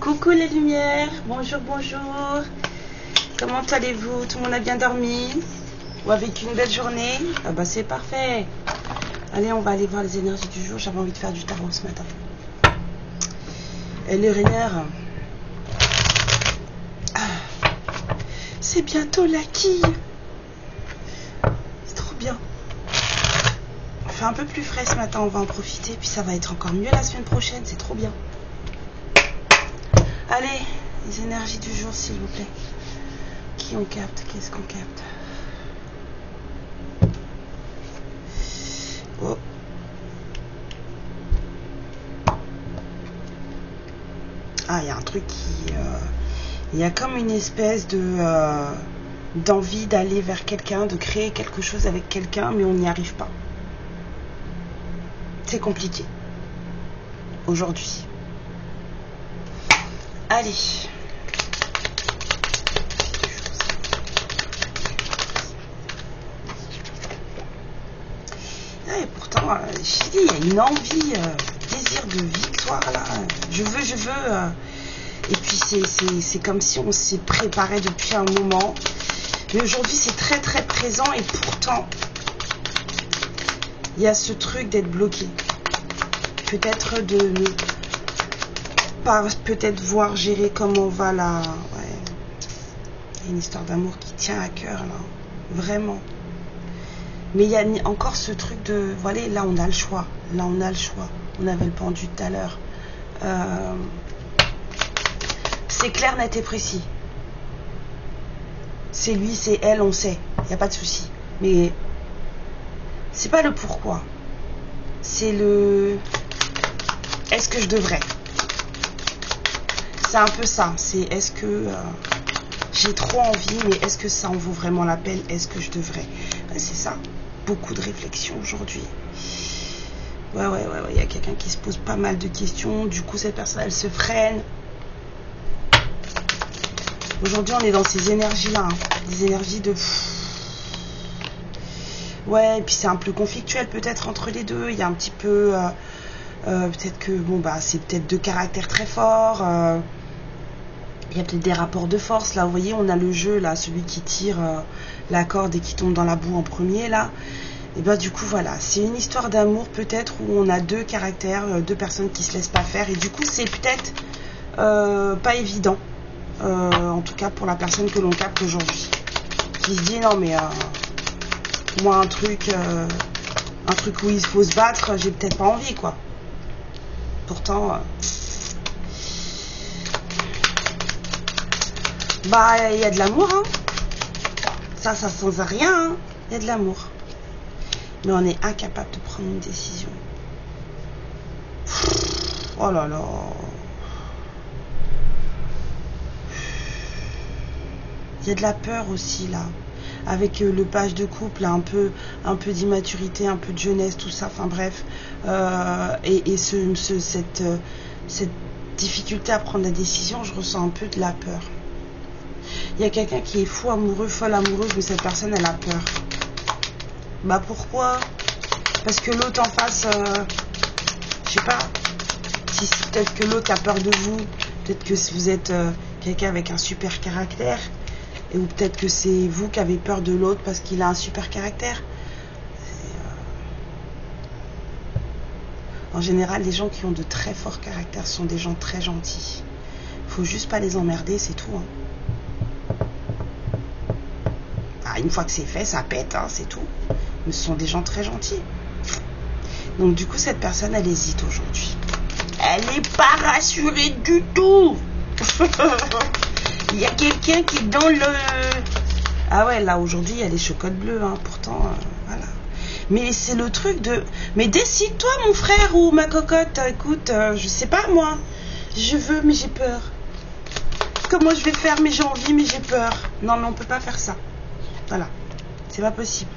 Coucou les lumières, bonjour, bonjour. Comment allez-vous? Tout le monde a bien dormi? Ou avec une belle journée? Ah bah c'est parfait. Allez, on va aller voir les énergies du jour. J'avais envie de faire du tarot ce matin. Et l'heure est l'heure. C'est bientôt la quille. C'est trop bien. Il fait un peu plus frais ce matin, on va en profiter. Puis ça va être encore mieux la semaine prochaine, c'est trop bien. Allez, les énergies du jour s'il vous plaît. Qui on capte? Qu'est-ce qu'on capte? Oh. Ah, il y a un truc qui... il y a comme une espèce de d'envie d'aller vers quelqu'un, de créer quelque chose avec quelqu'un, mais on n'y arrive pas. C'est compliqué. Aujourd'hui. Allez. Et pourtant, j'ai dit, il y a une envie, désir de victoire là. Je veux. Et puis c'est comme si on s'y préparait depuis un moment. Mais aujourd'hui, c'est très très présent et pourtant, il y a ce truc d'être bloqué. Peut-être de ne pas, peut-être voir gérer comment on va là. Ouais. Il y a une histoire d'amour qui tient à cœur là. Vraiment. Mais il y a encore ce truc de, voilà, là on a le choix. Là on a le choix. On avait le pendu tout à l'heure. C'est clair, net et précis. C'est lui, c'est elle, on sait. Il n'y a pas de souci. Mais c'est pas le pourquoi. C'est le... Est-ce que je devrais? C'est un peu ça. C'est est-ce que j'ai trop envie, mais est-ce que ça en vaut vraiment la peine? Est-ce que je devrais? Ouais, c'est ça. Beaucoup de réflexion aujourd'hui. Ouais. Il y a quelqu'un qui se pose pas mal de questions. Du coup, cette personne, elle se freine. Aujourd'hui, on est dans ces énergies-là. Hein. Des énergies de... Ouais, et puis c'est un peu conflictuel peut-être entre les deux. Il y a un petit peu... peut-être que, bon, bah, c'est peut-être deux caractères très forts. Il y a peut-être des rapports de force. Là, vous voyez, on a le jeu, là, celui qui tire la corde et qui tombe dans la boue en premier, là. Et bien, du coup, voilà. C'est une histoire d'amour, peut-être, où on a deux caractères, deux personnes qui se laissent pas faire. Et du coup, c'est peut-être pas évident. En tout cas, pour la personne que l'on capte aujourd'hui. Qui se dit, non, mais... moi, un truc où il faut se battre, j'ai peut-être pas envie, quoi. Pourtant... bah, il y a de l'amour, hein. Ça sans rien, hein. Il y a de l'amour. Mais on est incapable de prendre une décision. Oh là là. Il y a de la peur aussi, là. Avec le page de couple, là, un peu d'immaturité, un peu de jeunesse, tout ça, enfin bref. Et cette difficulté à prendre la décision, je ressens un peu de la peur. Il y a quelqu'un qui est fou amoureux, folle amoureuse, mais cette personne, elle a peur. Bah pourquoi? Parce que l'autre en face, je sais pas, si peut-être que l'autre a peur de vous, peut-être que vous êtes quelqu'un avec un super caractère, ou peut-être que c'est vous qui avez peur de l'autre parce qu'il a un super caractère. En général, les gens qui ont de très forts caractères sont des gens très gentils. Faut juste pas les emmerder, c'est tout. Hein. Ah, une fois que c'est fait, ça pète, hein, c'est tout. Mais ce sont des gens très gentils. Donc du coup, cette personne, elle hésite aujourd'hui. Elle n'est pas rassurée du tout. Il y a quelqu'un qui est dans le... Ah ouais, là, aujourd'hui, il y a les chocottes bleues, hein, pourtant, voilà. Mais c'est le truc de... Mais décide-toi, mon frère ou ma cocotte, écoute, je sais pas, moi. Je veux, mais j'ai peur. Comment je vais faire, mais j'ai envie, mais j'ai peur. Non, mais on peut pas faire ça. Voilà, c'est pas possible.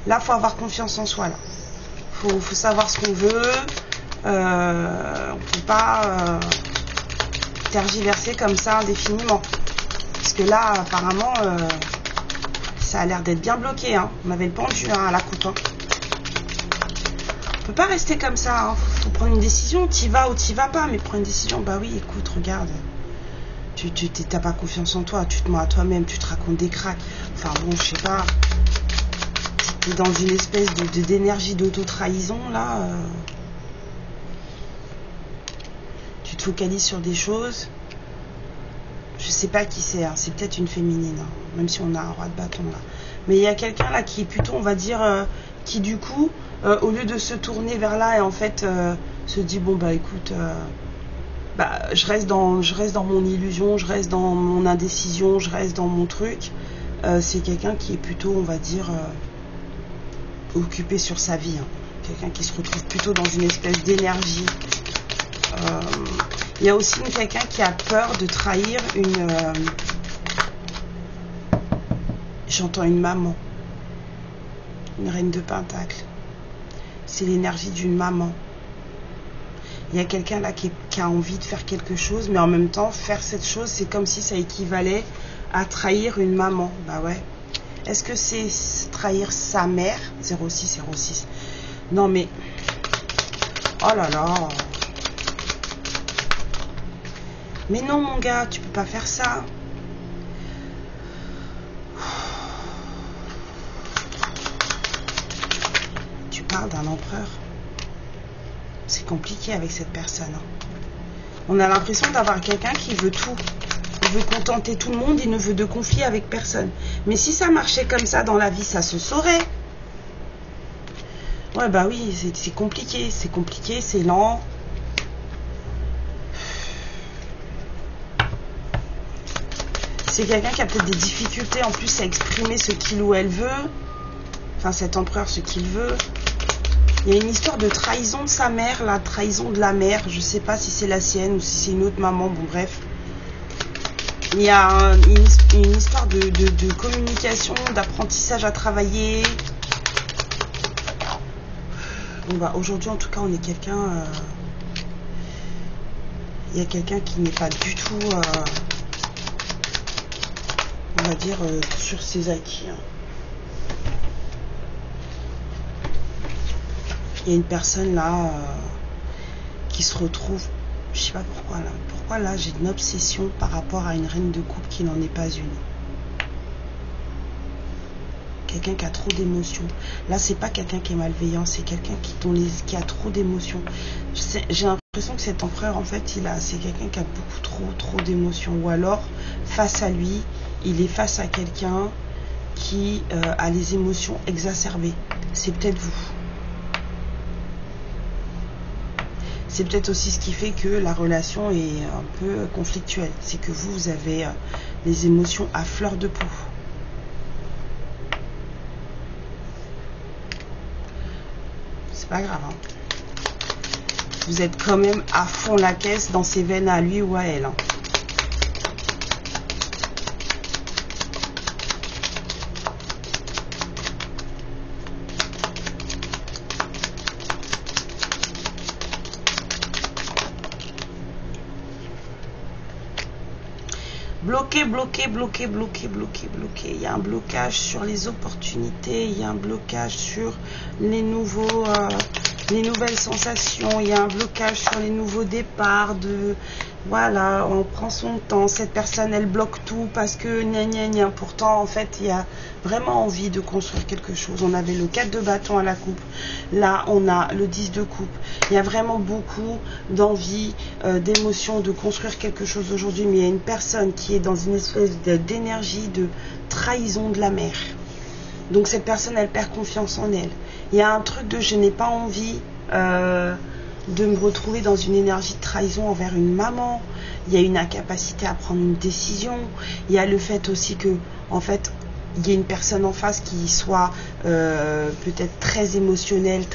Là, faut avoir confiance en soi, là. Faut savoir ce qu'on veut. On peut pas tergiverser comme ça indéfiniment. Parce que là, apparemment, ça a l'air d'être bien bloqué. Hein. On avait le pendu hein, à la coupe. Hein. On peut pas rester comme ça. Hein. Faut prendre une décision. T'y vas ou t'y vas pas. Mais prendre une décision, bah oui, écoute, regarde. Tu t'as pas confiance en toi, tu te mens à toi-même, tu te racontes des cracks. Enfin bon, je sais pas. T'es dans une espèce d'énergie d'auto-trahison là. Tu te focalises sur des choses. Je sais pas qui c'est, hein. C'est peut-être une féminine, hein. Même si on a un roi de bâton là. Mais il y a quelqu'un là qui est plutôt, on va dire, qui du coup, au lieu de se tourner vers là et en fait se dit bon bah écoute, je reste dans mon illusion, je reste dans mon indécision, je reste dans mon truc. C'est quelqu'un qui est plutôt, on va dire, occupé sur sa vie, hein. Quelqu'un qui se retrouve plutôt dans une espèce d'énergie. Il y a aussi quelqu'un qui a peur de trahir une... J'entends une maman. Une reine de pentacle. C'est l'énergie d'une maman. Il y a quelqu'un là qui a envie de faire quelque chose, mais en même temps, faire cette chose, c'est comme si ça équivalait à trahir une maman. Bah ouais. Est-ce que c'est trahir sa mère? 0606. Non mais... Oh là là. Mais non mon gars, tu peux pas faire ça. Tu parles d'un empereur. C'est compliqué avec cette personne, hein. On a l'impression d'avoir quelqu'un qui veut tout. Il veut contenter tout le monde, il ne veut de conflit avec personne. Mais si ça marchait comme ça dans la vie, ça se saurait. Ouais bah oui, c'est compliqué, c'est lent. C'est quelqu'un qui a peut-être des difficultés en plus à exprimer ce qu'il ou elle veut. Enfin, cet empereur, ce qu'il veut. Il y a une histoire de trahison de sa mère, la trahison de la mère. Je sais pas si c'est la sienne ou si c'est une autre maman. Bon, bref. Il y a une histoire de communication, d'apprentissage à travailler. Bon, bah, aujourd'hui, en tout cas, on est quelqu'un... Il y a quelqu'un qui n'est pas du tout... on va dire sur ses acquis, hein. Il y a une personne là qui se retrouve, je sais pas pourquoi là j'ai une obsession par rapport à une reine de coupe qui n'en est pas une. Quelqu'un qui a trop d'émotions. Là c'est pas quelqu'un qui est malveillant, c'est quelqu'un qui a trop d'émotions. J'ai l'impression que cet empereur en fait c'est quelqu'un qui a beaucoup trop d'émotions, ou alors face à lui il est face à quelqu'un qui a les émotions exacerbées. C'est peut-être vous. C'est peut-être aussi ce qui fait que la relation est un peu conflictuelle. C'est que vous avez les émotions à fleur de peau. C'est pas grave, hein. Vous êtes quand même à fond la caisse dans ses veines à lui ou à elle, hein. Bloqué. Il y a un blocage sur les opportunités, il y a un blocage sur les nouvelles sensations, il y a un blocage sur les nouveaux départs. Voilà, on prend son temps. Cette personne, elle bloque tout parce que gna. Pourtant, en fait, il y a vraiment envie de construire quelque chose. On avait le 4 de bâton à la coupe. Là, on a le 10 de coupe. Il y a vraiment beaucoup d'envie, d'émotion, de construire quelque chose aujourd'hui. Mais il y a une personne qui est dans une espèce d'énergie de trahison de la mère. Donc, cette personne, elle perd confiance en elle. Il y a un truc de je n'ai pas envie... de me retrouver dans une énergie de trahison envers une maman. Il y a une incapacité à prendre une décision. Il y a le fait aussi que, en fait, il y a une personne en face qui soit peut-être très émotionnelle,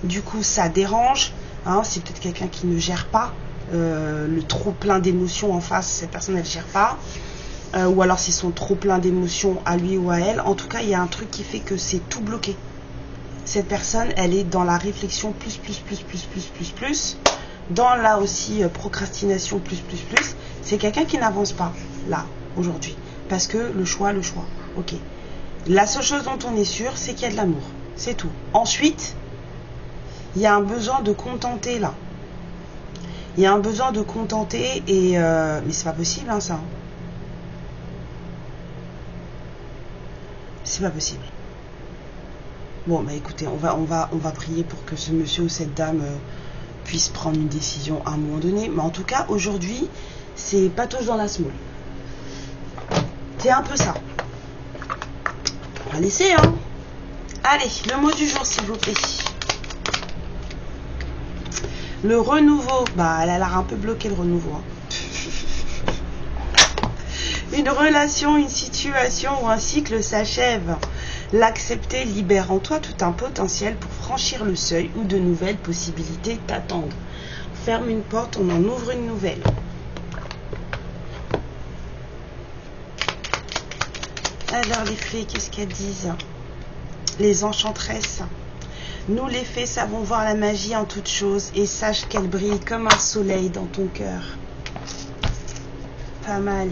du coup, ça dérange. Hein, c'est peut-être quelqu'un qui ne gère pas le trop plein d'émotions en face. Cette personne, elle ne gère pas. Ou alors, c'est son trop plein d'émotions à lui ou à elle. En tout cas, il y a un truc qui fait que c'est tout bloqué. Cette personne, elle est dans la réflexion plus. Dans là aussi, procrastination plus. C'est quelqu'un qui n'avance pas, là, aujourd'hui. Parce que le choix. Ok. La seule chose dont on est sûr, c'est qu'il y a de l'amour. C'est tout. Ensuite, il y a un besoin de contenter, là. Il y a un besoin de contenter et mais c'est pas possible hein, ça. C'est pas possible. Bon bah écoutez, on va prier pour que ce monsieur ou cette dame puisse prendre une décision à un moment donné. Mais en tout cas, aujourd'hui, c'est patauge dans la semoule. C'est un peu ça. On va laisser hein. Allez, le mot du jour s'il vous plaît. Le renouveau. Bah elle a l'air un peu bloquée le renouveau hein. Une relation, une situation ou un cycle s'achève. L'accepter libère en toi tout un potentiel pour franchir le seuil où de nouvelles possibilités t'attendent. On ferme une porte, on en ouvre une nouvelle. Alors les fées, qu'est-ce qu'elles disent? Les enchantresses. Nous les fées savons voir la magie en toutes choses et sache qu'elle brille comme un soleil dans ton cœur. Pas mal.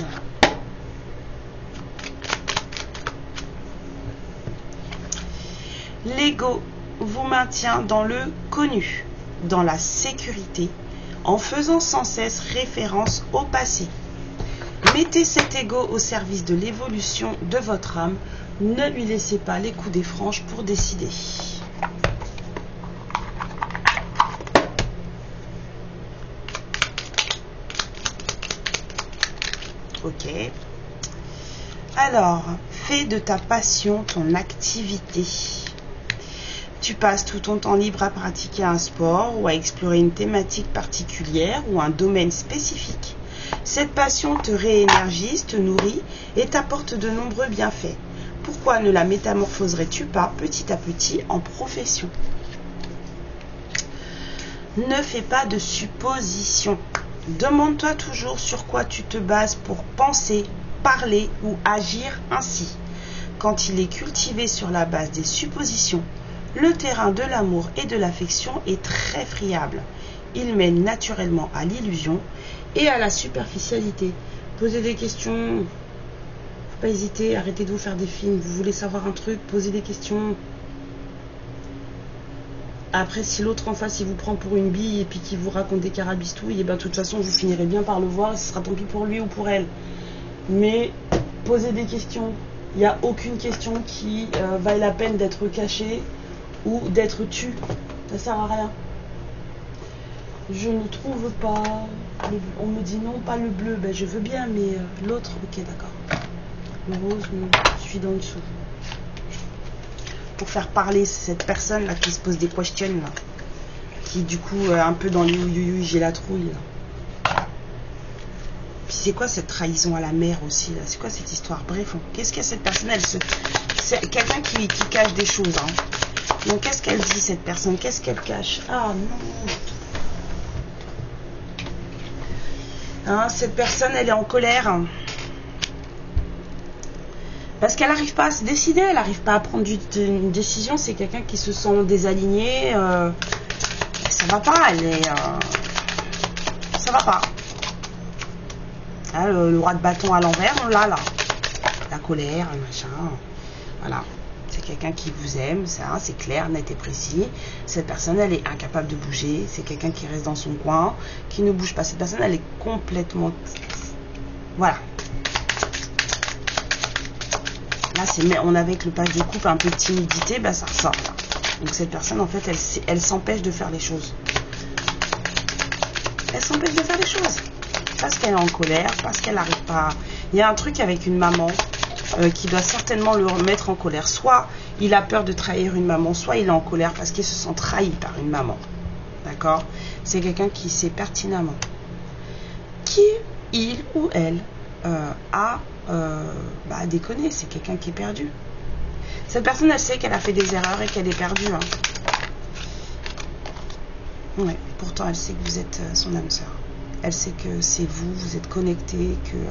L'ego vous maintient dans le connu, dans la sécurité, en faisant sans cesse référence au passé. Mettez cet ego au service de l'évolution de votre âme. Ne lui laissez pas les coups des franges pour décider. Ok. Alors, fais de ta passion ton activité. Tu passes tout ton temps libre à pratiquer un sport ou à explorer une thématique particulière ou un domaine spécifique. Cette passion te réénergise, te nourrit et t'apporte de nombreux bienfaits. Pourquoi ne la métamorphoserais-tu pas petit à petit en profession? Ne fais pas de suppositions. Demande-toi toujours sur quoi tu te bases pour penser, parler ou agir ainsi. Quand il est cultivé sur la base des suppositions, le terrain de l'amour et de l'affection est très friable. Il mène naturellement à l'illusion et à la superficialité. Posez des questions. Faut pas hésiter, arrêtez de vous faire des films. Vous voulez savoir un truc, posez des questions. Après, si l'autre en face, il vous prend pour une bille et puis qu'il vous raconte des carabistouilles, et ben de toute façon, vous finirez bien par le voir et ce sera tant pis pour lui ou pour elle. Mais posez des questions. Il n'y a aucune question qui vaille la peine d'être cachée ou d'être tue. Ça sert à rien. Je ne trouve pas. On me dit non, pas le bleu. Ben, je veux bien, mais l'autre, ok, d'accord. Le rose, non, je suis dans le dessous. Pour faire parler cette personne là qui se pose des questions là, qui du coup un peu dans les ouïouïouï, j'ai la trouille là. Puis c'est quoi cette trahison à la mère aussi là? C'est quoi cette histoire? Bref, qu'est-ce qu'il y a cette personne? C'est quelqu'un qui cache des choses. Hein. Donc qu'est-ce qu'elle dit cette personne? Qu'est-ce qu'elle cache? Ah non. Hein, cette personne elle est en colère. Hein. Parce qu'elle n'arrive pas à se décider, elle n'arrive pas à prendre une décision. C'est quelqu'un qui se sent désaligné. Ça va pas, ça va pas. Hein, le roi de bâton à l'envers, on l'a là. La colère, le machin. Voilà. C'est quelqu'un qui vous aime, ça, c'est clair, net et précis. Cette personne, elle est incapable de bouger. C'est quelqu'un qui reste dans son coin, qui ne bouge pas. Cette personne, elle est complètement... Voilà. Là, on avait avec le page de coupe un peu de timidité, bah, ça ressort. Là. Donc cette personne, en fait, elle s'empêche de faire les choses. Elle s'empêche de faire les choses. Parce qu'elle est en colère, parce qu'elle n'arrive pas... Il y a un truc avec une maman qui doit certainement le remettre en colère. Soit il a peur de trahir une maman, soit il est en colère parce qu'il se sent trahi par une maman. D'accord? C'est quelqu'un qui sait pertinemment qui il ou elle a... déconner, c'est quelqu'un qui est perdu. Cette personne, elle sait qu'elle a fait des erreurs et qu'elle est perdue. Hein. Ouais, pourtant, elle sait que vous êtes son âme sœur. Elle sait que c'est vous, vous êtes connectés, qu'il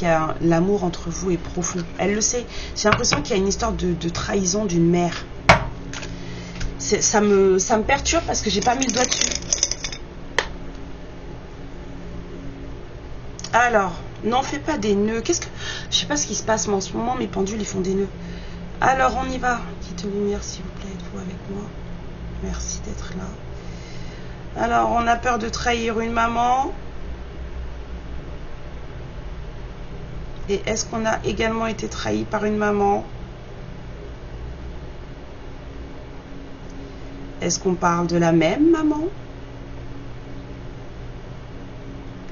y a l'amour entre vous est profond. Elle le sait. J'ai l'impression qu'il y a une histoire de trahison d'une mère. Ça me perturbe parce que j'ai pas mis le doigt dessus. Alors, n'en fais pas des nœuds. Je sais pas ce qui se passe, mais en ce moment, mes pendules, ils font des nœuds. Alors, on y va. Petite lumière, s'il vous plaît, êtes-vous avec moi? Merci d'être là. Alors, on a peur de trahir une maman. Et est-ce qu'on a également été trahi par une maman? Est-ce qu'on parle de la même maman?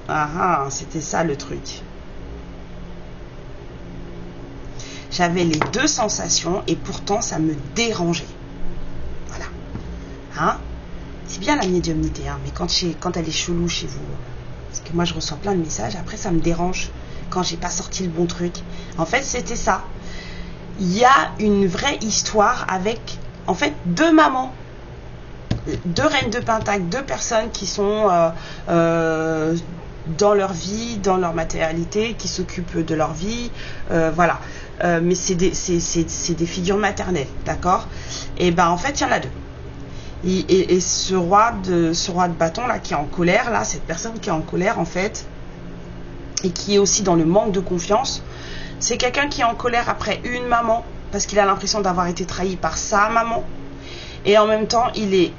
Ah, c'était ça le truc. J'avais les deux sensations et pourtant ça me dérangeait. Voilà. Hein? C'est bien la médiumnité, hein, mais quand elle est chelou chez vous, parce que moi je reçois plein de messages, après ça me dérange quand j'ai pas sorti le bon truc. En fait, c'était ça. Il y a une vraie histoire avec, en fait, deux mamans. Deux reines de Pentacle, deux personnes qui sont dans leur vie, dans leur matérialité, qui s'occupent de leur vie, voilà. Mais c'est des figures maternelles, d'accord? Et ben en fait, il y en a deux. Et ce roi de bâton là, qui est en colère, là, cette personne qui est en colère en fait, et qui est aussi dans le manque de confiance, c'est quelqu'un qui est en colère après une maman, parce qu'il a l'impression d'avoir été trahi par sa maman, et en même temps, il est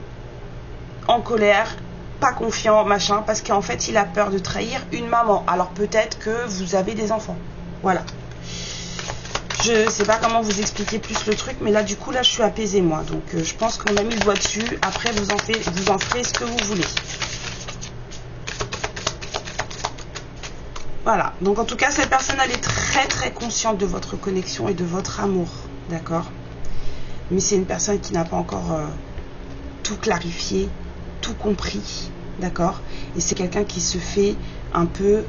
en colère, pas confiant, machin, parce qu'en fait, il a peur de trahir une maman. Alors peut-être que vous avez des enfants. Voilà. Je sais pas comment vous expliquer plus le truc, mais là, du coup, là, je suis apaisée, moi. Donc, je pense qu'on a mis le doigt dessus. Après, vous en ferez ce que vous voulez. Voilà. Donc, en tout cas, cette personne, elle est très, très consciente de votre connexion et de votre amour. D'accord? Mais c'est une personne qui n'a pas encore tout clarifié, tout compris, d'accord? Et c'est quelqu'un qui se fait un peu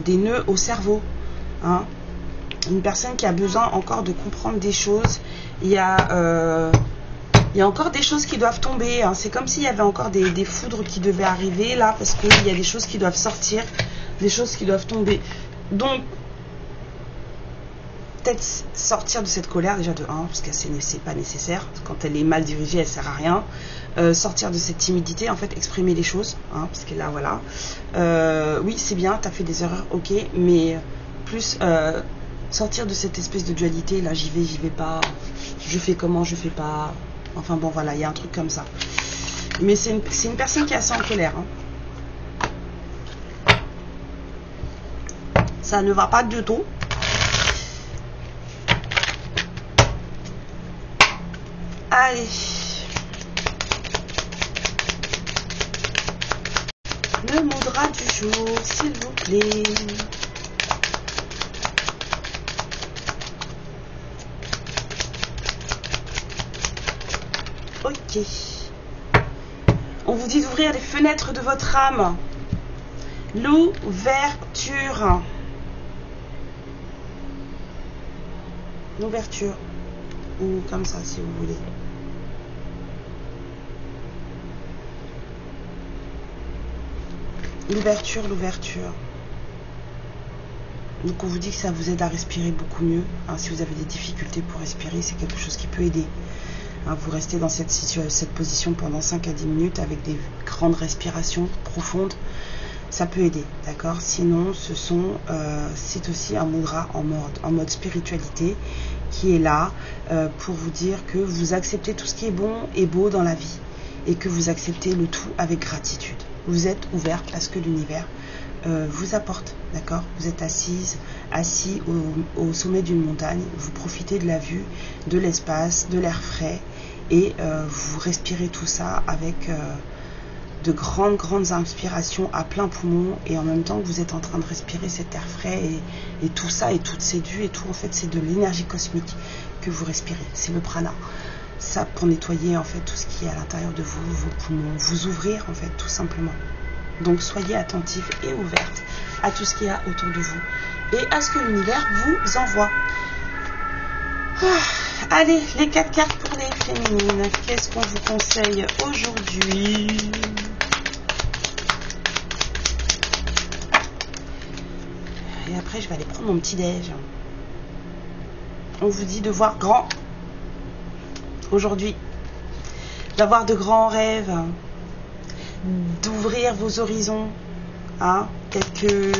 des nœuds au cerveau, hein? Une personne qui a besoin encore de comprendre des choses. Il y a encore des choses qui doivent tomber, hein. C'est comme s'il y avait encore des foudres qui devaient arriver là, parce qu'il y a des choses qui doivent sortir, des choses qui doivent tomber. Donc peut-être sortir de cette colère déjà de 1, parce que c'est pas nécessaire. Quand elle est mal dirigée, elle sert à rien. Sortir de cette timidité, en fait, exprimer les choses, hein, parce que là, voilà. Oui, c'est bien, t'as fait des erreurs, ok, mais plus sortir de cette espèce de dualité, là, j'y vais pas, je fais comment, je fais pas. Enfin bon, voilà, il y a un truc comme ça. Mais c'est une personne qui est assez en colère, hein. Ça ne va pas du tout. Allez. Le mudra du jour, s'il vous plaît. Ok. On vous dit d'ouvrir les fenêtres de votre âme. L'ouverture. L'ouverture. Ou comme ça, si vous voulez. L'ouverture, l'ouverture. Donc on vous dit que ça vous aide à respirer beaucoup mieux, hein. Si vous avez des difficultés pour respirer, c'est quelque chose qui peut aider, hein. Vous restez dans cette position pendant 5 à 10 minutes avec des grandes respirations profondes. Ça peut aider, d'accord? Sinon, c'est aussi un mudra en mode spiritualité qui est là pour vous dire que vous acceptez tout ce qui est bon et beau dans la vie et que vous acceptez le tout avec gratitude. Vous êtes ouvert parce que l'univers vous apporte, d'accord? Vous êtes assis au sommet d'une montagne, vous profitez de la vue, de l'espace, de l'air frais et vous respirez tout ça avec de grandes inspirations à plein poumon et en même temps que vous êtes en train de respirer cet air frais et tout ça et toutes ces vues et tout, en fait c'est de l'énergie cosmique que vous respirez, c'est le prana. Ça pour nettoyer en fait tout ce qui est à l'intérieur de vous, vos poumons, vous ouvrir en fait tout simplement. Donc soyez attentifs et ouvertes à tout ce qu'il y a autour de vous et à ce que l'univers vous envoie. Allez, les 4 cartes pour les féminines. Qu'est-ce qu'on vous conseille aujourd'hui? Et après, je vais aller prendre mon petit déj. On vous dit de voir grand aujourd'hui, d'avoir de grands rêves, d'ouvrir vos horizons, hein. Peut-être que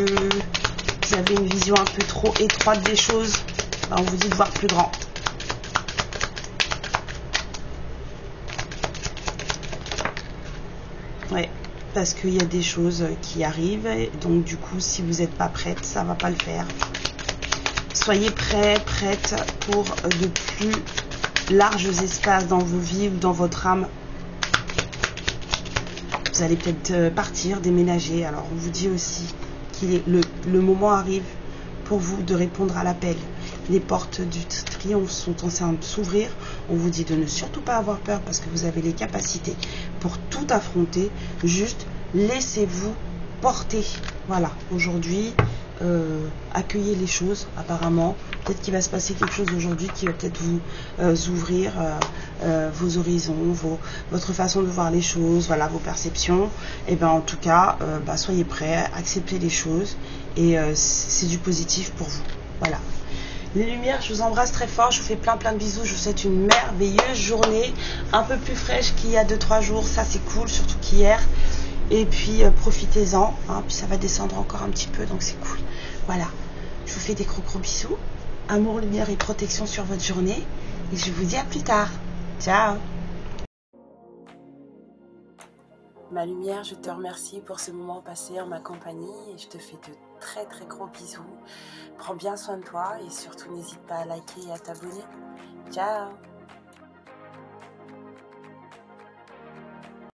vous avez une vision un peu trop étroite des choses, ben, on vous dit de voir plus grand. Ouais. parce qu'il y a des choses qui arrivent. Et donc du coup, si vous n'êtes pas prête, ça va pas le faire. Soyez prêts, prête pour de plus larges espaces dans vos vies ou dans votre âme. Vous allez peut-être partir, déménager. Alors on vous dit aussi qu'il est le moment arrive pour vous de répondre à l'appel. Les portes du triomphe sont en train de s'ouvrir. On vous dit de ne surtout pas avoir peur parce que vous avez les capacités pour tout affronter. Juste laissez-vous porter. Voilà, aujourd'hui, accueillez les choses apparemment. Peut-être qu'il va se passer quelque chose aujourd'hui qui va peut-être vous ouvrir vos horizons, votre façon de voir les choses, voilà, vos perceptions. Et ben en tout cas, soyez prêts, acceptez les choses et c'est du positif pour vous. Voilà. Les lumières, je vous embrasse très fort, je vous fais plein de bisous, je vous souhaite une merveilleuse journée, un peu plus fraîche qu'il y a 2-3 jours, ça c'est cool, surtout qu'hier. Et puis profitez-en, hein, puis ça va descendre encore un petit peu, donc c'est cool. Voilà, je vous fais des gros bisous, amour, lumière et protection sur votre journée, et je vous dis à plus tard. Ciao. Ma lumière, je te remercie pour ce moment passé en ma compagnie et je te fais de très gros bisous. Prends bien soin de toi et surtout n'hésite pas à liker et à t'abonner. Ciao.